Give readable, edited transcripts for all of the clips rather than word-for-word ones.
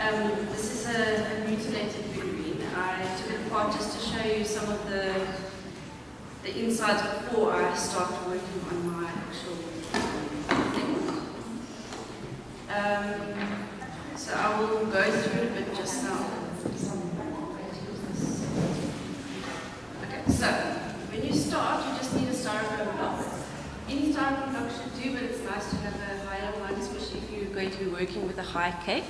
This is a mutilated figurine. I took it apart just to show you some of the insides before I start working on my actual thing. So I will go through it a bit just now. Okay, so when you start, you just need a styrofoam block. Any styrofoam block should do, but it's nice to have a higher one, especially if you're going to be working with a high cake,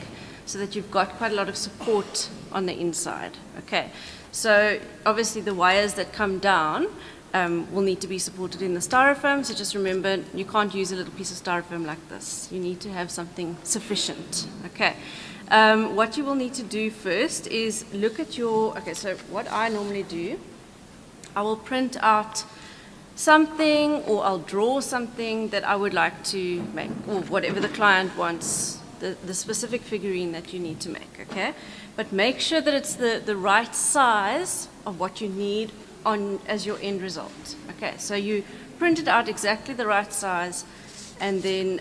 so that you've got quite a lot of support on the inside. Okay, so obviously the wires that come down will need to be supported in the styrofoam, so just remember you can't use a little piece of styrofoam like this. You need to have something sufficient. Okay, what you will need to do first is look at your, okay, so what I normally do, I will print out something, or I'll draw something that I would like to make, or whatever the client wants, the specific figurine that you need to make, okay? But make sure that it's the right size of what you need as your end result. Okay, so you print it out exactly the right size, and then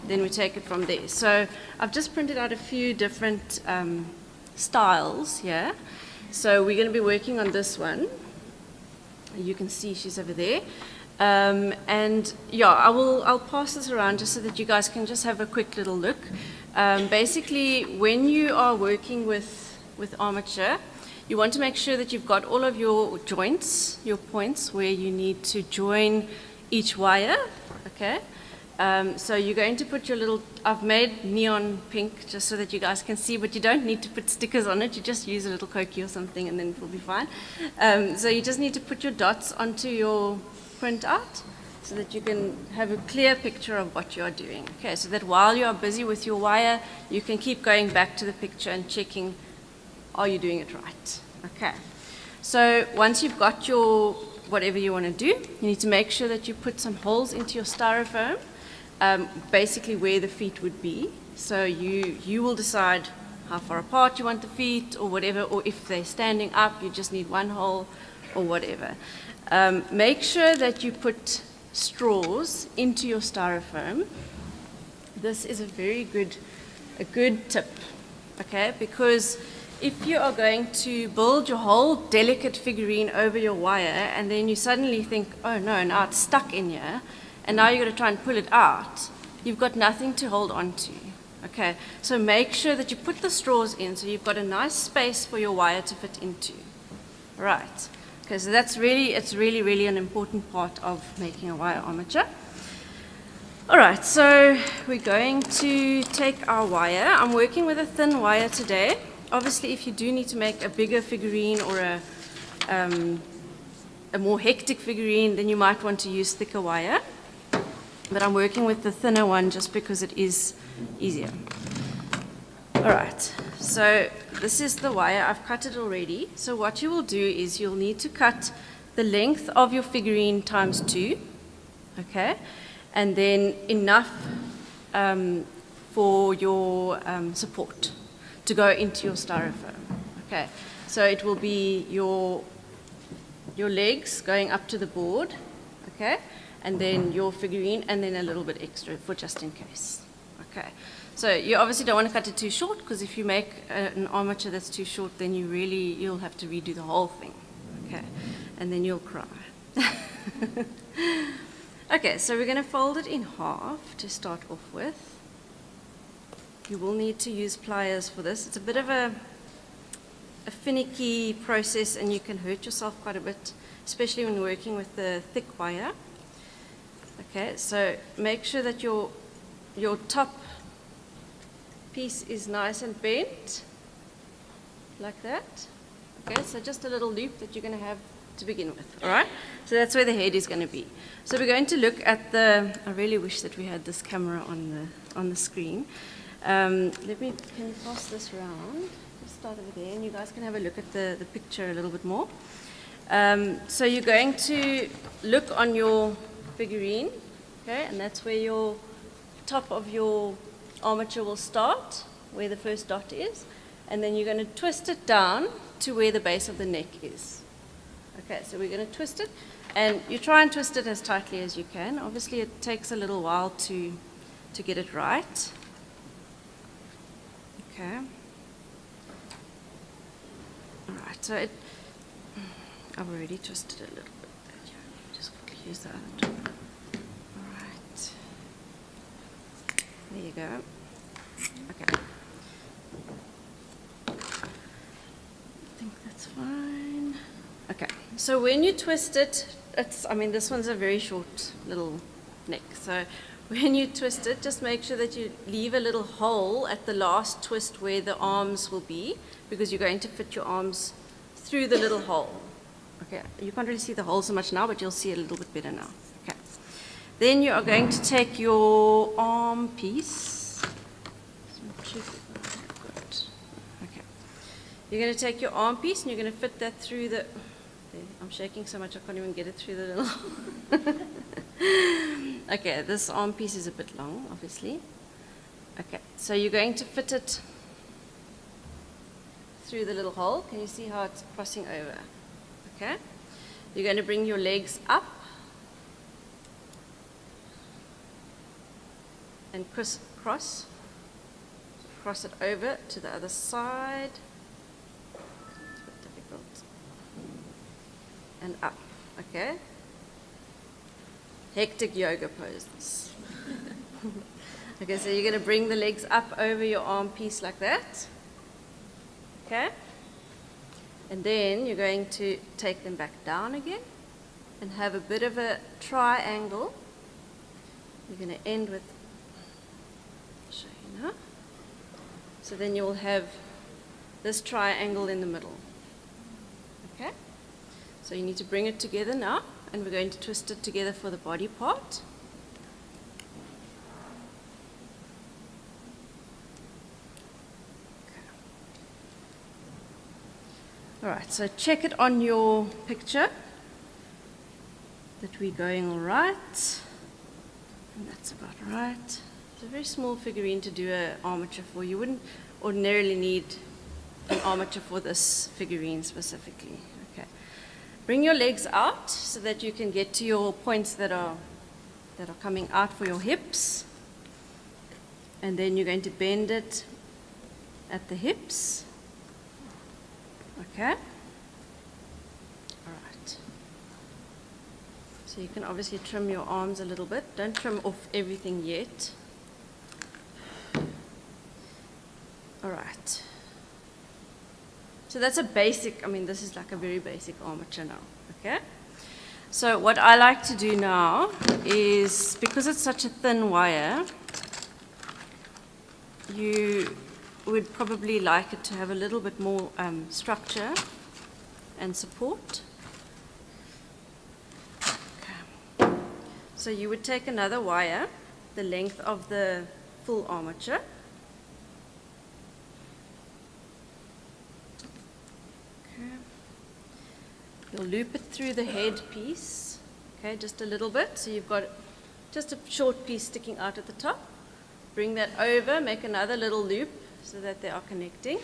we take it from there. So I've just printed out a few different styles here. So we're going to be working on this one. You can see she's over there. And yeah, I'll pass this around just so that you guys can just have a quick little look. Basically, when you are working with armature, you want to make sure that you've got all of your joints, your points where you need to join each wire, okay? So you're going to put your little, I've made neon pink just so that you guys can see, but you don't need to put stickers on it. You just use a little Cokie or something and then it will be fine. So you just need to put your dots onto your printout so that you can have a clear picture of what you are doing. Okay, so that while you are busy with your wire, you can keep going back to the picture and checking, are you doing it right? Okay, so once you've got your whatever you want to do, you need to make sure that you put some holes into your styrofoam, basically where the feet would be. So you will decide how far apart you want the feet or whatever, or if they're standing up, you just need one hole or whatever. Make sure that you put straws into your styrofoam. This is a good tip, okay? Because if you are going to build your whole delicate figurine over your wire and then you suddenly think, oh no, now it's stuck in here, and now you're going to try and pull it out, you've got nothing to hold on to, okay? So make sure that you put the straws in so you've got a nice space for your wire to fit into, right? Okay, so it's really an important part of making a wire armature. All right, so we're going to take our wire. I'm working with a thin wire today. Obviously, if you do need to make a bigger figurine or a more hectic figurine, then you might want to use thicker wire. But I'm working with the thinner one just because it is easier. All right, so this is the wire. I've cut it already. So what you will do is you'll need to cut the length of your figurine times 2, okay? And then enough for your support to go into your styrofoam, okay? So it will be your legs going up to the board, okay? And then your figurine, and then a little bit extra for just in case, okay? So you obviously don't want to cut it too short, because if you make an armature that's too short, then you'll have to redo the whole thing, okay? And then you'll cry. Okay, so we're going to fold it in half to start off with. You will need to use pliers for this. It's a bit of a finicky process, and you can hurt yourself quite a bit, especially when working with the thick wire. Okay, so make sure that your top piece is nice and bent, like that. Okay, so just a little loop that you're going to have to begin with, all right? So that's where the head is going to be. So we're going to look at I really wish that we had this camera on the screen. Can you pass this around? Just start over there, and you guys can have a look at the picture a little bit more. So you're going to look on your figurine, okay, and that's where your top of your armature will start, where the first dot is, and then you're going to twist it down to where the base of the neck is. Okay, so we're going to twist it, and you try and twist it as tightly as you can. Obviously, it takes a little while to get it right. Okay, Alright, so I've already twisted it a little bit. Just quickly use the other top. Alright. There you go. Okay. I think that's fine. Okay, so when you twist it, this one's a very short little neck. So when you twist it, just make sure that you leave a little hole at the last twist where the arms will be, because you're going to fit your arms through the little hole. Okay, you can't really see the hole so much now, but you'll see it a little bit better now. Okay. Then you are going to take your arm piece. Okay. You're going to take your arm piece and you're going to fit that through the... I'm shaking so much I can't even get it through the little... Okay, this arm piece is a bit long, obviously. Okay, so you're going to fit it through the little hole. Can you see how it's crossing over? Okay. You're going to bring your legs up and cross it over to the other side. It's a bit difficult. And up, okay? Hectic yoga poses. Okay, so you're going to bring the legs up over your arm piece like that. Okay? And then you're going to take them back down again and have a bit of a triangle. You're going to end with, I'll show you now. So then you will have this triangle in the middle. Okay? So you need to bring it together now, and we're going to twist it together for the body part. Alright, so check it on your picture that we're going all right. And that's about right. It's a very small figurine to do an armature for. You wouldn't ordinarily need an armature for this figurine specifically. Okay. Bring your legs out so that you can get to your points that are coming out for your hips. And then you're going to bend it at the hips. Okay? Alright. So you can obviously trim your arms a little bit. Don't trim off everything yet. Alright. So that's a basic, this is like a very basic armature now. Okay? So what I like to do now is, because it's such a thin wire, you would probably like it to have a little bit more structure and support. Okay. So you would take another wire, the length of the full armature. Okay. You'll loop it through the head piece, okay, just a little bit. So you've got just a short piece sticking out at the top. Bring that over, make another little loop so that they are connecting.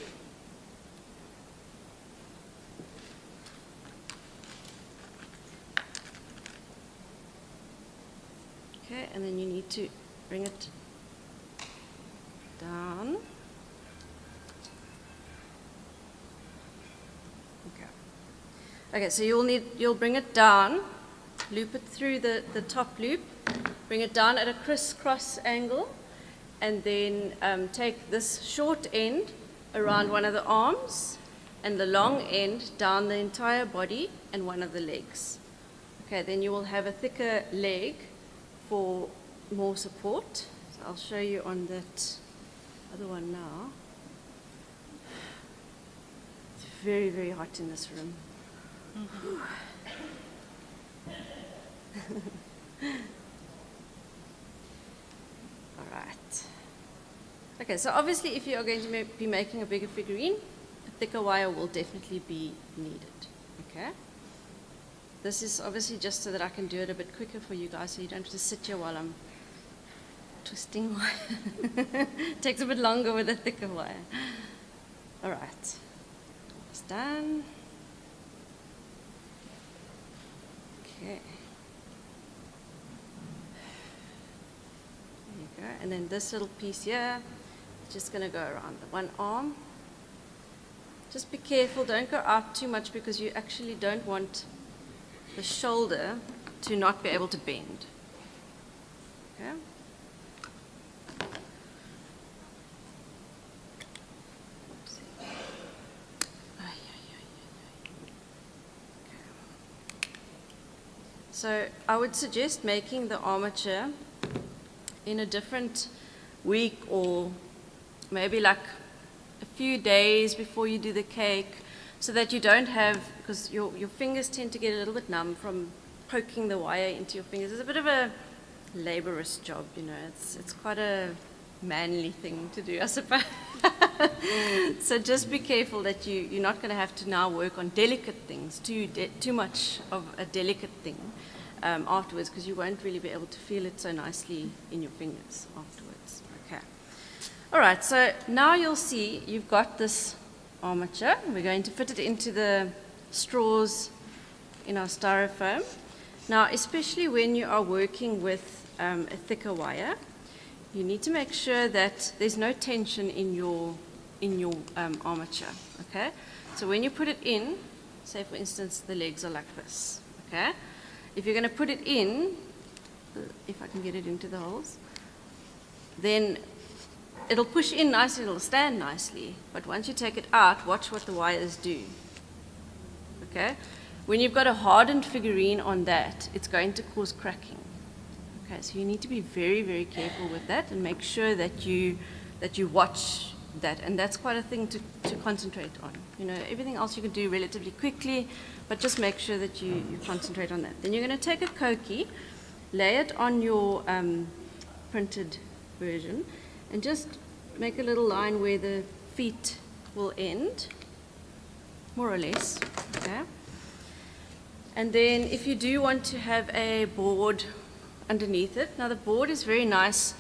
Okay, and then you need to bring it down. Okay. Okay, so you'll bring it down, loop it through the top loop, bring it down at a crisscross angle, and then take this short end around one of the arms and the long end down the entire body and one of the legs. Okay, then you will have a thicker leg for more support. So I'll show you on that other one now. It's very, very hot in this room. Mm-hmm. All right. Okay, so obviously if you are going to be making a bigger figurine, a thicker wire will definitely be needed. Okay? This is obviously just so that I can do it a bit quicker for you guys, so you don't have to sit here while I'm twisting wire. It takes a bit longer with a thicker wire. All right. It's done. Okay. There you go. And then this little piece here, just going to go around the one arm. Just be careful, don't go out too much because you actually don't want the shoulder to not be able to bend. Okay? So I would suggest making the armature in a different week or maybe like a few days before you do the cake, so that you don't have, because your fingers tend to get a little bit numb from poking the wire into your fingers. It's a bit of a laborious job, you know. It's quite a manly thing to do, I suppose. So just be careful that you're not going to have to now work on delicate things, too much of a delicate thing afterwards, because you won't really be able to feel it so nicely in your fingers afterwards. Okay. All right, so now you'll see you've got this armature. We're going to fit it into the straws in our styrofoam. Now, especially when you are working with a thicker wire, you need to make sure that there's no tension in your armature. Okay. So when you put it in, say for instance the legs are like this. Okay. If you're going to put it in, if I can get it into the holes, then it'll push in nicely, it'll stand nicely, but once you take it out, watch what the wires do. Okay? When you've got a hardened figurine on that, it's going to cause cracking. Okay, so you need to be very, very careful with that and make sure that you watch that, and that's quite a thing to concentrate on. You know, everything else you can do relatively quickly, but just make sure that you concentrate on that. Then you're going to take a koki, lay it on your printed version, and just make a little line where the feet will end, more or less. Okay? And then if you do want to have a board underneath it, now the board is very nice,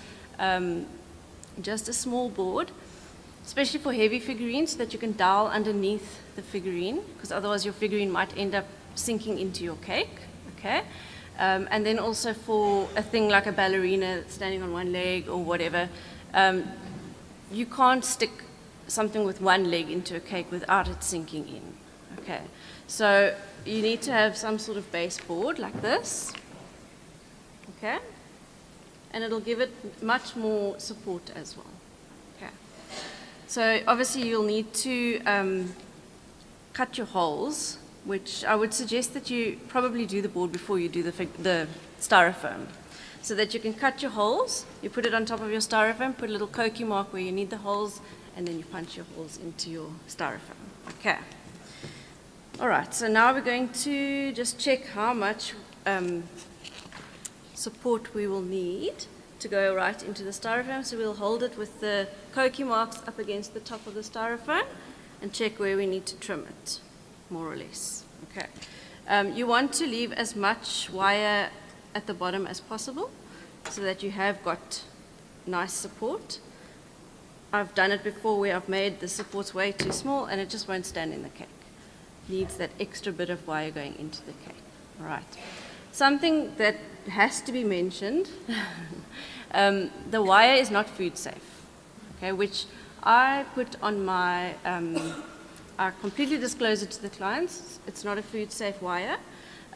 just a small board, especially for heavy figurines, so that you can dowel underneath the figurine, because otherwise your figurine might end up sinking into your cake. Okay? And then also for a thing like a ballerina standing on one leg or whatever, you can't stick something with one leg into a cake without it sinking in. Okay, so you need to have some sort of baseboard like this. Okay, and it'll give it much more support as well. Okay, so obviously you'll need to cut your holes, which I would suggest that you probably do the board before you do the styrofoam, so that you can cut your holes. You put it on top of your styrofoam, put a little koki mark where you need the holes, and then you punch your holes into your styrofoam. Okay. All right, so now we're going to just check how much support we will need to go right into the styrofoam. So we'll hold it with the koki marks up against the top of the styrofoam and check where we need to trim it, more or less. Okay. You want to leave as much wire at the bottom as possible so that you have got nice support. I've done it before where I've made the supports way too small and it just won't stand in the cake. Needs that extra bit of wire going into the cake. All right. Something that has to be mentioned, the wire is not food safe, okay, which I put on my, I completely disclose it to the clients. It's not a food safe wire.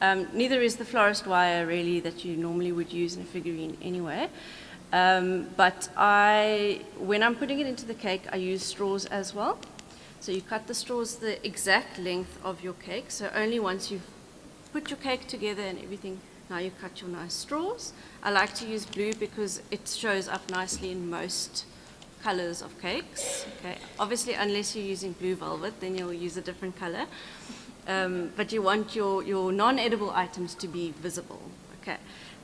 Neither is the florist wire really that you normally would use in a figurine anyway. But when I'm putting it into the cake, I use straws as well. So you cut the straws the exact length of your cake. So only once you've put your cake together and everything, now you cut your nice straws. I like to use blue because it shows up nicely in most colors of cakes. Okay. Obviously, unless you're using blue velvet, then you'll use a different color. But you want your non-edible items to be visible. Okay.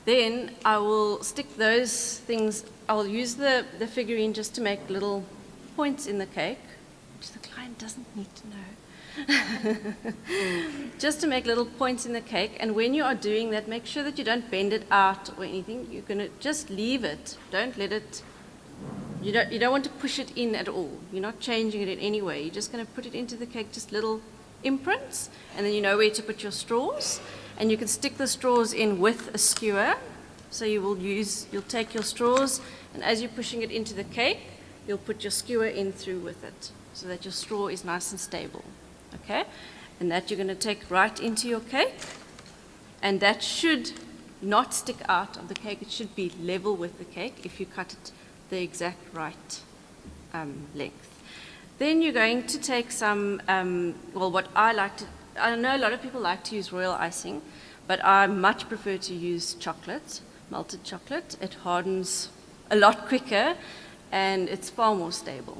Then I will stick those things, I'll use the figurine just to make little points in the cake, which the client doesn't need to know. Just to make little points in the cake, and when you are doing that, make sure that you don't bend it out or anything. You're going to just leave it. Don't let it, you don't want to push it in at all. You're not changing it in any way. You're just going to put it into the cake, just little imprints, and then you know where to put your straws. And you can stick the straws in with a skewer. So you'll take your straws, and as you're pushing it into the cake, you'll put your skewer in through with it. so that your straw is nice and stable, okay? And that you're going to take right into your cake, and that should not stick out of the cake. It should be level with the cake if you cut it the exact right length. Then you're going to take some, well, what I like to, I know a lot of people like to use royal icing, but I much prefer to use chocolate, melted chocolate. It hardens a lot quicker and it's far more stable.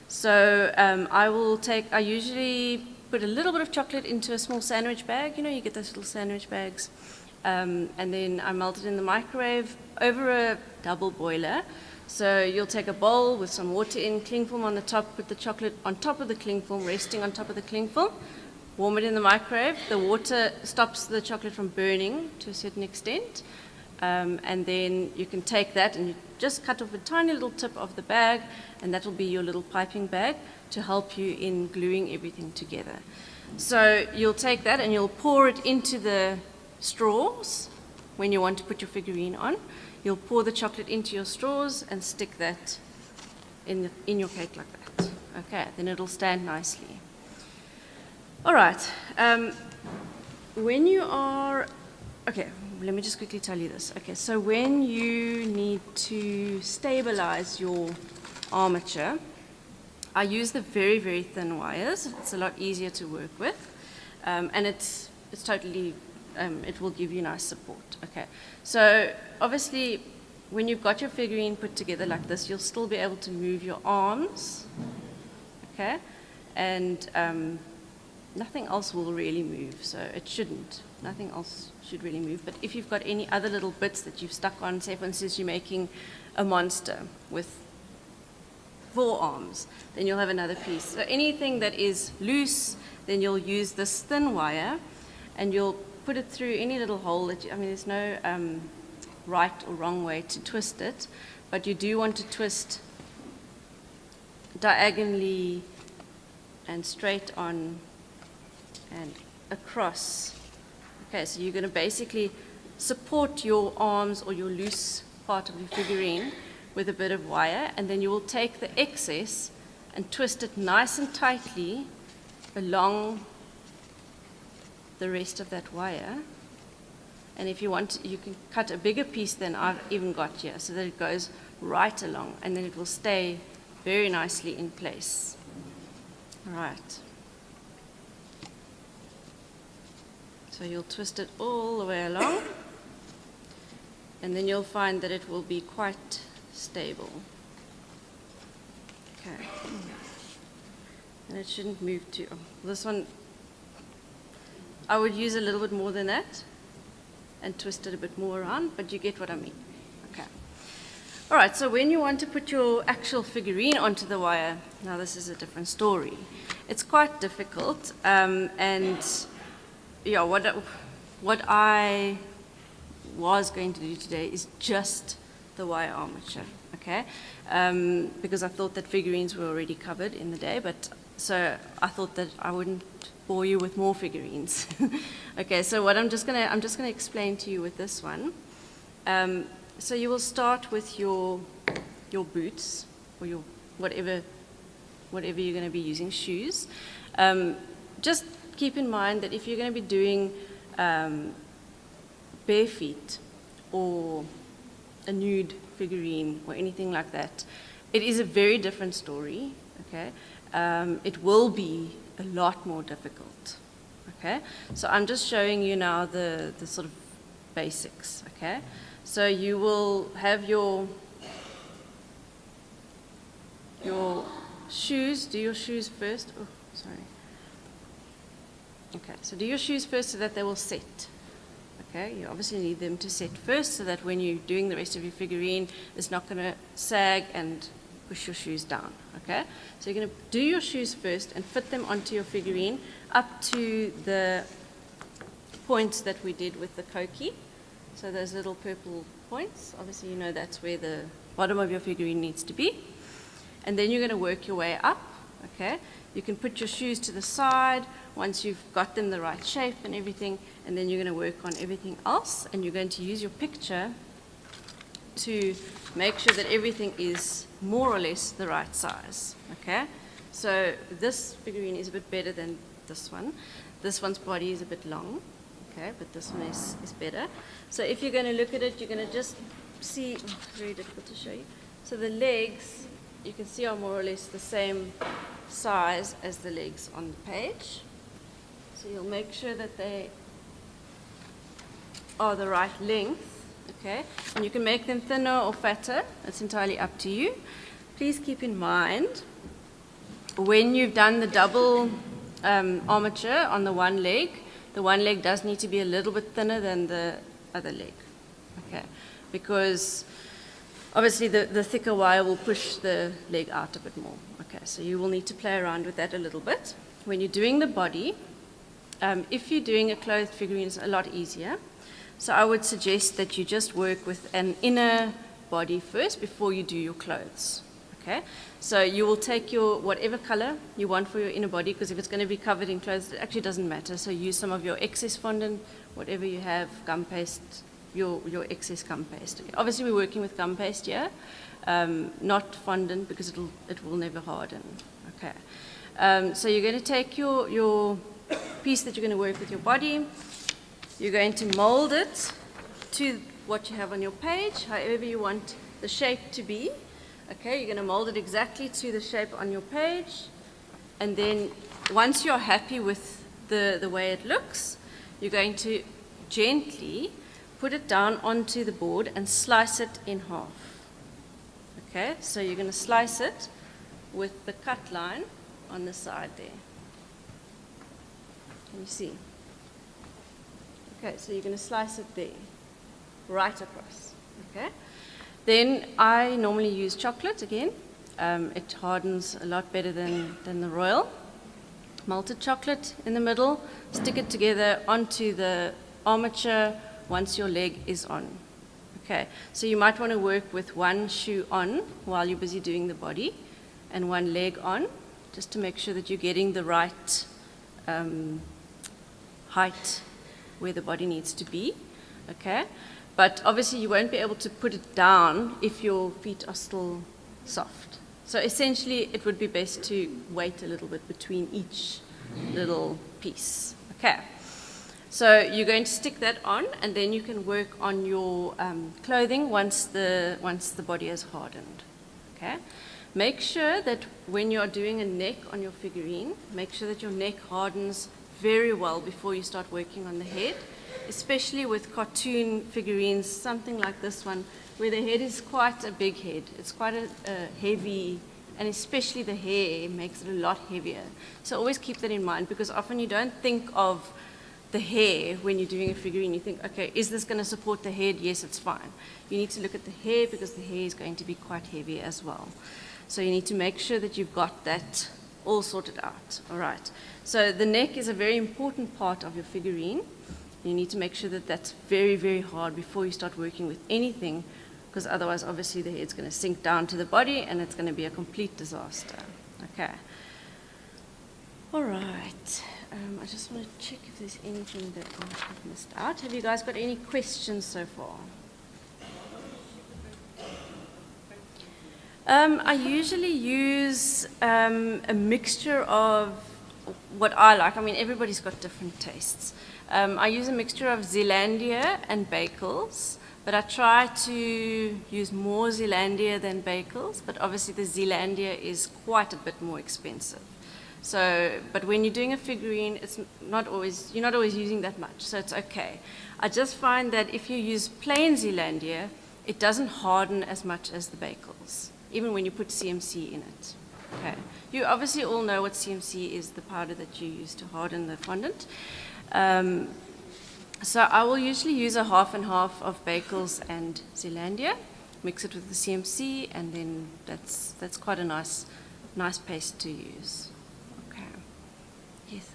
So I usually put a little bit of chocolate into a small sandwich bag. You know, you get those little sandwich bags. And then I melt it in the microwave over a double boiler. So you'll take a bowl with some water in, cling film on the top, put the chocolate on top of the cling film, resting on top of the cling film, warm it in the microwave. The water stops the chocolate from burning to a certain extent. And then you can take that and you just cut off a tiny little tip of the bag, and that will be your little piping bag to help you in gluing everything together. So you'll take that and you'll pour it into the straws when you want to put your figurine on. You'll pour the chocolate into your straws and stick that in your cake like that. Okay, then it'll stand nicely. All right, when you are, okay, let me just quickly tell you this. Okay, so when you need to stabilize your armature, I use the very, very thin wires. It's a lot easier to work with, and it's totally, it will give you nice support. Okay, so obviously when you've got your figurine put together like this, you'll still be able to move your arms, okay, and nothing else will really move, so it shouldn't. Nothing else should really move. But if you've got any other little bits that you've stuck on, say for instance you're making a monster with 4 arms, then you'll have another piece. So anything that is loose, then you'll use this thin wire and you'll put it through any little hole that I mean, there's no right or wrong way to twist it, but you do want to twist diagonally and straight on and across. Okay, so you're going to basically support your arms or your loose part of your figurine with a bit of wire, and then you will take the excess and twist it nice and tightly along the rest of that wire. And if you want, you can cut a bigger piece than I've even got here, so that it goes right along, and then it will stay very nicely in place. All right. So you'll twist it all the way along, and then you'll find that it will be quite stable. Okay. And it shouldn't move too. Oh, this one, I would use a little bit more than that and twist it a bit more around, but you get what I mean. Okay. All right, so when you want to put your actual figurine onto the wire, now this is a different story. It's quite difficult, and yeah, what I was going to do today is just the wire armature, okay? Because I thought that figurines were already covered in the day, but so I thought that I wouldn't bore you with more figurines. Okay, so what I'm just gonna explain to you with this one. So you will start with your boots or your whatever you're going to be using, shoes. Just keep in mind that if you're going to be doing bare feet or a nude figurine or anything like that, it is a very different story, okay? It will be a lot more difficult, okay? So I'm just showing you now the sort of basics, okay? So you will have your shoes, do your shoes first. Oh, sorry. Okay, so do your shoes first so that they will set. Okay, you obviously need them to set first so that when you're doing the rest of your figurine, it's not going to sag and push your shoes down. Okay, so you're going to do your shoes first and fit them onto your figurine up to the points that we did with the koki. So those little purple points, obviously you know that's where the bottom of your figurine needs to be. And then you're going to work your way up, okay? You can put your shoes to the side once you've got them the right shape and everything, and then you're going to work on everything else, and you're going to use your picture to make sure that everything is more or less the right size, okay? So this figurine is a bit better than this one. This one's body is a bit long, okay, but this one is better. So if you're going to look at it, you're going to just see, very difficult to show you. So the legs, you can see, are more or less the same size as the legs on the page. So you'll make sure that they are the right length, okay? And you can make them thinner or fatter. It's entirely up to you. Please keep in mind, when you've done the double armature on the one leg does need to be a little bit thinner than the other leg, okay? Because obviously the thicker wire will push the leg out a bit more, okay? So you will need to play around with that a little bit. When you're doing the body, if you're doing a clothed figurine, it's a lot easier. So I would suggest that you just work with an inner body first before you do your clothes. Okay, so you will take your whatever color you want for your inner body, because if it's going to be covered in clothes, it actually doesn't matter. So use some of your excess fondant, whatever you have, gum paste, your excess gum paste. Okay. Obviously, we're working with gum paste here, not fondant, because it will never harden. Okay, so you're going to take your piece that you're going to work with your body. You're going to mold it to what you have on your page, however you want the shape to be. Okay, you're going to mold it exactly to the shape on your page, and then once you're happy with the way it looks, you're going to gently put it down onto the board and slice it in half. Okay, so you're going to slice it with the cut line on the side there. Can you see? Okay, so you're going to slice it there, right across. Okay. Then I normally use chocolate again. It hardens a lot better than the royal. Melted chocolate in the middle, stick it together onto the armature once your leg is on. Okay, so you might want to work with one shoe on while you're busy doing the body and one leg on, just to make sure that you're getting the right height where the body needs to be. Okay. But obviously you won't be able to put it down if your feet are still soft. So essentially it would be best to wait a little bit between each little piece. Okay. So you're going to stick that on, and then you can work on your clothing once the body is hardened. Okay. Make sure that when you're doing a neck on your figurine, make sure that your neck hardens very well before you start working on the head. Especially with cartoon figurines, something like this one, where the head is quite a big head. It's quite a heavy, and especially the hair makes it a lot heavier. So always keep that in mind, because often you don't think of the hair when you're doing a figurine. You think, okay, is this going to support the head? Yes, it's fine. You need to look at the hair, because the hair is going to be quite heavy as well. So you need to make sure that you've got that all sorted out. All right. So the neck is a very important part of your figurine. You need to make sure that that's very, very hard before you start working with anything, because otherwise, obviously, the head's going to sink down to the body, and it's going to be a complete disaster. Okay. All right. I just want to check if there's anything that I've missed out. Have you guys got any questions so far? I usually use a mixture of what I like. I mean, everybody's got different tastes. I use a mixture of Zeelandia and Bakels, but I try to use more Zeelandia than Bakels, but obviously the Zeelandia is quite a bit more expensive. So, but when you're doing a figurine, you're not always using that much, so it's okay. I just find that if you use plain Zeelandia, it doesn't harden as much as the Bakels, even when you put CMC in it. Okay. You obviously all know what CMC is, the powder that you use to harden the fondant. So I will usually use a half and half of Bakels and Zeelandia, mix it with the CMC, and then that's quite a nice paste to use. Okay. Yes.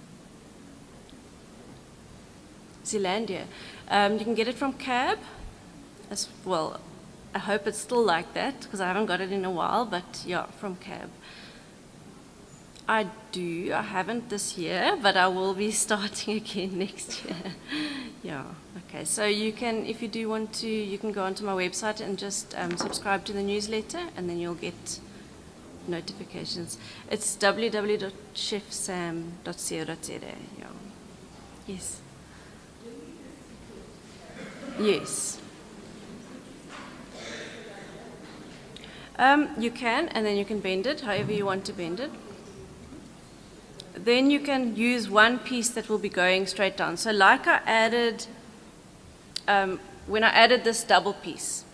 Zeelandia. You can get it from Cab as well. I hope it's still like that, because I haven't got it in a while, but yeah, from Cab. I do. I haven't this year, but I will be starting again next year. Yeah. Okay. So you can, if you do want to, you can go onto my website and just subscribe to the newsletter, and then you'll get notifications. It's www.chefsam.co.za. Yeah. Yes. Yes. You can, and then you can bend it however you want to bend it. Then you can use one piece that will be going straight down. So like I added, when I added this double piece,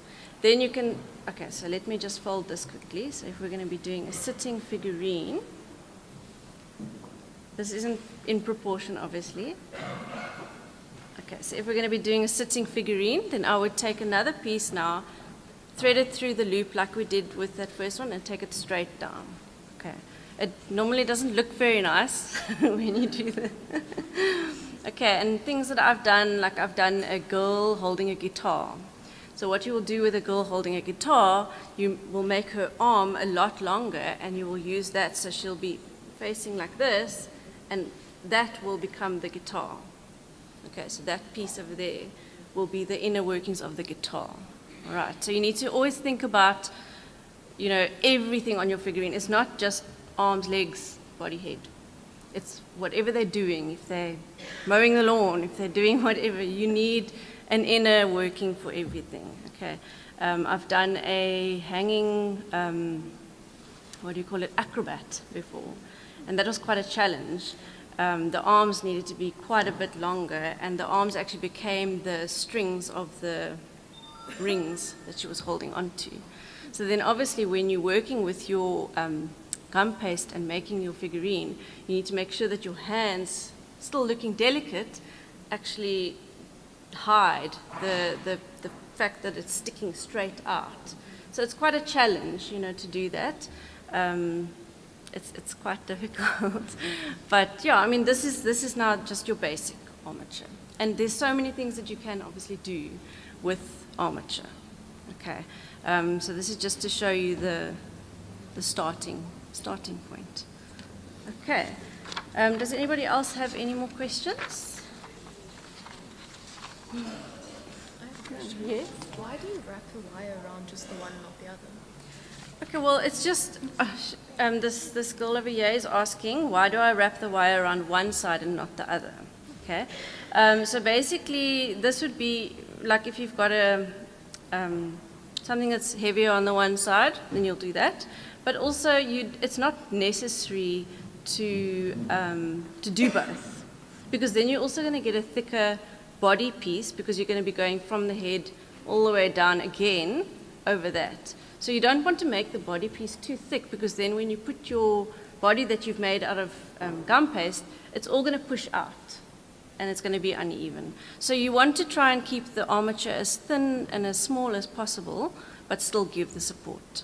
then you can, okay, so let me just fold this quickly. So if we're going to be doing a sitting figurine, this isn't in proportion, obviously. Okay, so if we're going to be doing a sitting figurine, then I would take another piece now, thread it through the loop like we did with that first one, and take it straight down. Okay. It normally doesn't look very nice when you do that. Okay, and things that I've done, like I've done a girl holding a guitar. So what you will do with a girl holding a guitar, you will make her arm a lot longer, and you will use that so she'll be facing like this, and that will become the guitar. Okay, so that piece over there will be the inner workings of the guitar. All right, so you need to always think about, you know, everything on your figurine. It's not just arms, legs, body, head. It's whatever they're doing. If they're mowing the lawn, if they're doing whatever, you need an inner working for everything. Okay, I've done a hanging, what do you call it, acrobat before, and that was quite a challenge. The arms needed to be quite a bit longer, and the arms actually became the strings of the rings that she was holding onto. So then obviously when you're working with your gum paste and making your figurine, you need to make sure that your hands, still looking delicate, actually hide the fact that it's sticking straight out. So it's quite a challenge, you know, to do that. It's quite difficult. But yeah, I mean, this is now just your basic armature. And there's so many things that you can obviously do with armature. Okay, so this is just to show you the starting point. Okay, does anybody else have any more questions? I have a question. Yes. Why do you wrap the wire around just the one, not the other? Okay, well, it's just this girl over here is asking, why do I wrap the wire around one side and not the other? Okay, so basically this would be like if you've got a something that's heavier on the one side, then you'll do that. But also, it's not necessary to do both, because then you're also going to get a thicker body piece, because you're going to be going from the head all the way down again over that. So you don't want to make the body piece too thick, because then when you put your body that you've made out of gum paste, it's all going to push out, and it's going to be uneven. So you want to try and keep the armature as thin and as small as possible, but still give the support.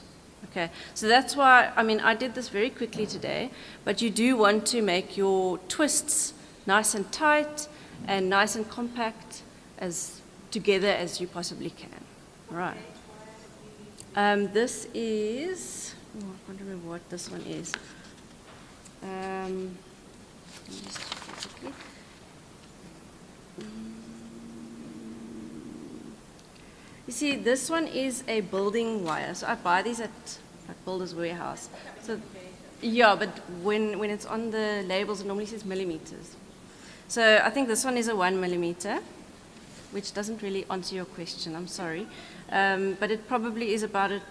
Okay, so that's why, I mean, I did this very quickly today, but you do want to make your twists nice and tight and nice and compact, as together as you possibly can. Right. This is, I can't remember what this one is. Let me just check it quickly. You see, this one is a building wire. So I buy these at like Builder's Warehouse. So yeah, but when it's on the labels, it normally says millimeters. So I think this one is a 1 millimeter, which doesn't really answer your question. I'm sorry, but it probably is about a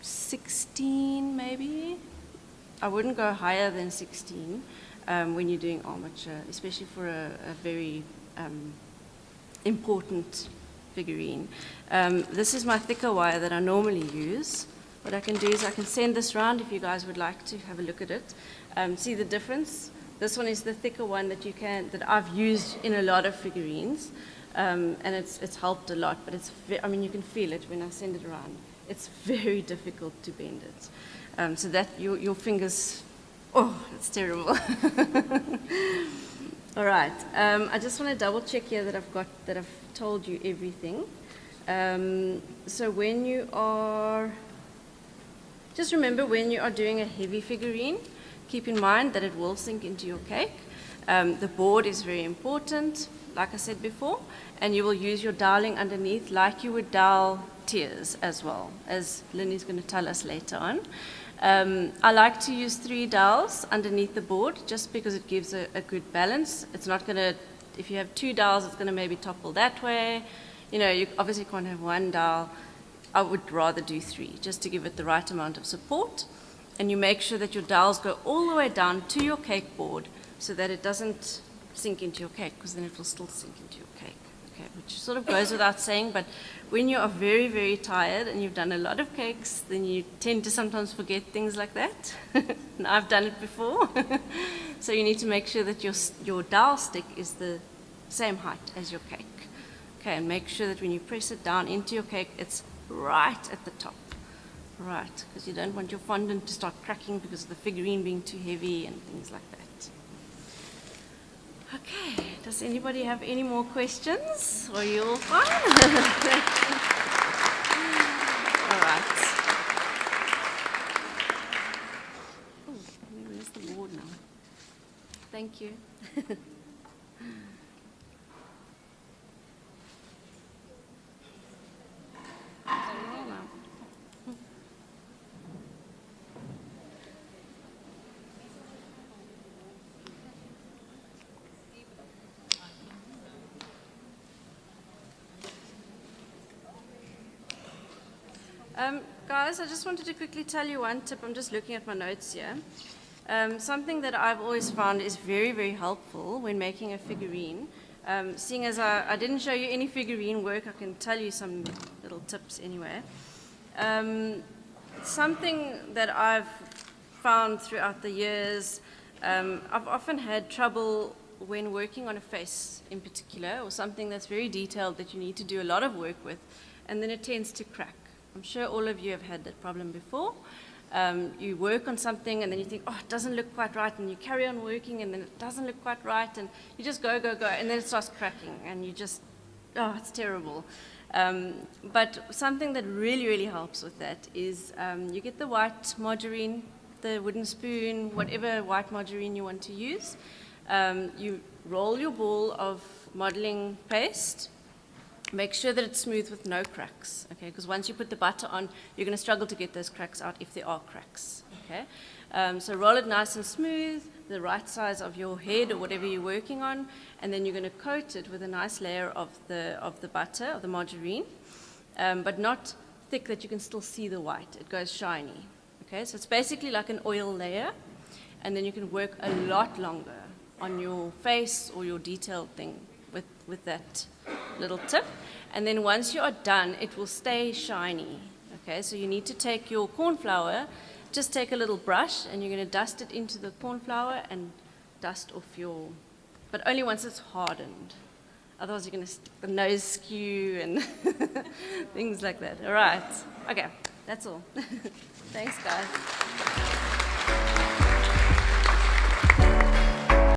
16, maybe. I wouldn't go higher than 16 when you're doing armature, especially for a very important figurine. This is my thicker wire that I normally use. What I can do is I can send this round if you guys would like to have a look at it. See the difference? This one is the thicker one that I've used in a lot of figurines, and it's helped a lot. But I mean, you can feel it when I send it around. It's very difficult to bend it. So that your fingers, oh, it's terrible. All right. I just want to double check here that I've told you everything. So when you are, just remember when you are doing a heavy figurine, keep in mind that it will sink into your cake. The board is very important, like I said before, and you will use your doweling underneath like you would dowel tiers as well, as Lynn is going to tell us later on. I like to use 3 dowels underneath the board just because it gives a good balance. It's not going to, if you have 2 dowels, it's going to maybe topple that way. You know, you obviously can't have 1 dowel. I would rather do 3 just to give it the right amount of support. And you make sure that your dowels go all the way down to your cake board so that it doesn't sink into your cake, because then it will still sink into your cake. Okay, which sort of goes without saying, but when you are very, very tired and you've done a lot of cakes, then you tend to sometimes forget things like that. And I've done it before. So you need to make sure that your dowel stick is the same height as your cake. Okay, and make sure that when you press it down into your cake, it's right at the top. Right, because you don't want your fondant to start cracking because of the figurine being too heavy and things like that. Okay, does anybody have any more questions? Or are you all fine? All right. Oh, where's the board now? Thank you. Guys, I just wanted to quickly tell you one tip. I'm just looking at my notes here. Something that I've always found is very, very helpful when making a figurine. Seeing as I didn't show you any figurine work, I can tell you some little tips anyway. Something that I've found throughout the years, I've often had trouble when working on a face in particular, or something that's very detailed that you need to do a lot of work with, and then it tends to crack. I'm sure all of you have had that problem before. You work on something and then you think, oh, it doesn't look quite right, and you carry on working and then it doesn't look quite right, and you just go, and then it starts cracking and you just, oh, it's terrible. But something that really, really helps with that is you get the white margarine, the wooden spoon, whatever white margarine you want to use. You roll your ball of modeling paste. Make sure that it's smooth with no cracks, okay? Because once you put the butter on, you're going to struggle to get those cracks out if there are cracks, okay? So roll it nice and smooth, the right size of your head or whatever you're working on, and then you're going to coat it with a nice layer of the butter, of the margarine, but not thick that you can still see the white. It goes shiny, okay? So it's basically like an oil layer, and then you can work a lot longer on your face or your detailed thing with that little tip. And then once you are done, it will stay shiny. Okay, so you need to take your corn flour, just take a little brush, and you're going to dust it into the corn flour and dust off your, but only once it's hardened. Otherwise you're going to stick the nose skew and things like that. All right. Okay, that's all. Thanks, guys.